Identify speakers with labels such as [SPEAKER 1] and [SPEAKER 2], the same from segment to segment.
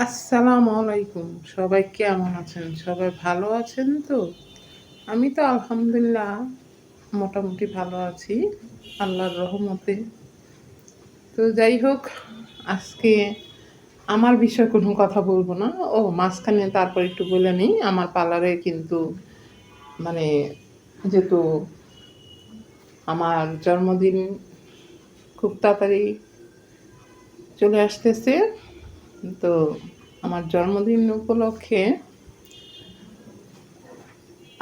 [SPEAKER 1] আসসালামু আলাইকুম। সবাই কেমন আছেন? সবাই ভালো আছেন তো? আমি তো আলহামদুলিল্লাহ মোটামুটি ভালো আছি আল্লাহর রহমতে। তো যাই হোক, আজকে আমার বিষয়ে কোনো কথা বলবো না। মাঝখানে তারপর একটু বলে নিই, আমার পার্লারে কিন্তু মানে যেহেতু আমার জন্মদিন খুব তাড়াতাড়ি চলে আসতেছে, তো আমার জন্মদিন উপলক্ষে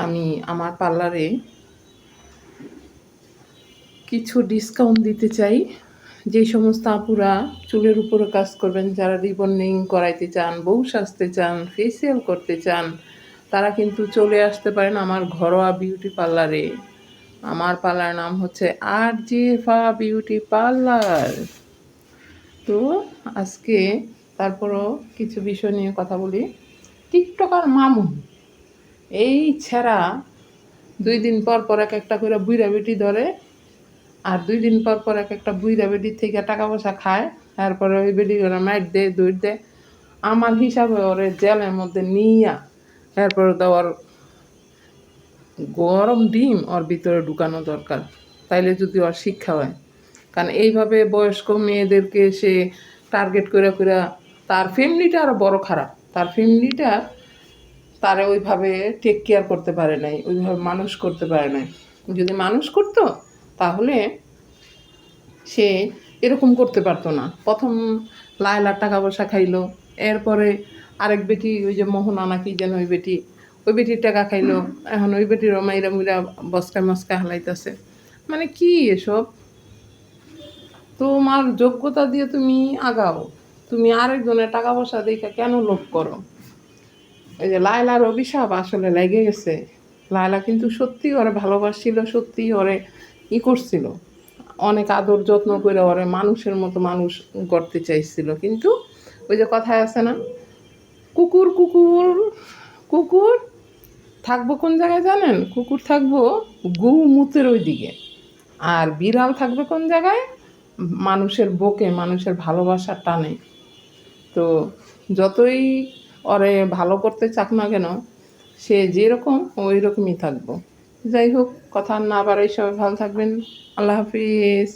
[SPEAKER 1] আমি আমার পার্লারে কিছু ডিসকাউন্ট দিতে চাই। যে সমস্ত আপুরা চুলের উপরে কাজ করবেন, যারা রিবন্ডিং করাইতে চান, বউ সাজতে চান, ফেসিয়াল করতে চান, তারা কিন্তু চলে আসতে পারেন আমার ঘরোয়া বিউটি পার্লারে। আমার পার্লার নাম হচ্ছে আরজেফা বিউটি পার্লার। তো আজকে তারপরও কিছু বিষয় নিয়ে কথা বলি। টিকটকার মামুন এই ছেঁড়া 2 দিন পর পর এক একটা করে বুইড়া বেটি ধরে, আর 2 দিন পর পর এক একটা বুইড়া বেটির থেকে টাকা পয়সা খায়। তারপরে ওই বেটি করে মাইর দেয়, দৌড় দেয়। আমার হিসাবে ওরে জেলের মধ্যে নিয়া তারপরে তো ওর গরম ডিম ওর ভিতরে ঢুকানো দরকার, তাইলে যদি ওর শিক্ষা হয়। কারণ এইভাবে বয়স্ক মেয়েদেরকে সে টার্গেট করে করে তার ফ্যামিলিটা আরও বড় খারাপ। তার ফ্যামিলিটা তারা ওইভাবে টেক কেয়ার করতে পারে নাই, ওইভাবে মানুষ করতে পারে নাই। যদি মানুষ করতো তাহলে সে এরকম করতে পারতো না। প্রথম লায়লার টাকা পয়সা খাইলো, এরপরে আরেক বেটি, ওই যে মোহনা নাকি যেন ওই বেটির টাকা খাইলো, এখন ওই বেটির মাইরা মুইরা বসকা মস্কা হালাইতেছে। মানে কি এসব? তোমার যোগ্যতা দিয়ে তুমি আগাও, তুমি আরেকজনের টাকা পয়সা দেখে কেন লোভ করো? এই যে লায়লার অভিশাপ আসলে লেগে গেছে। লায়লা কিন্তু সত্যি ওরে ভালোবাসছিল, সত্যি ওরে করছিল, অনেক আদর যত্ন করে ওরে মানুষের মতো মানুষ করতে চাইছিল। কিন্তু ওই যে কথায় আছে না, কুকুর কুকুর কুকুর থাকবো কোন জায়গায় জানেন? কুকুর থাকবো গৌমূত্রের ওই দিকে, আর বিড়াল থাকবে কোন জায়গায়? মানুষের বুকে, মানুষের ভালোবাসার টানে। তো যতই ওরে ভালো করতে চাক না কেন, সে যেরকম ওই রকমই থাকবো। যাই হোক, কথা না বাড়াই, সবাই ভালো থাকবেন। আল্লাহ হাফিজ।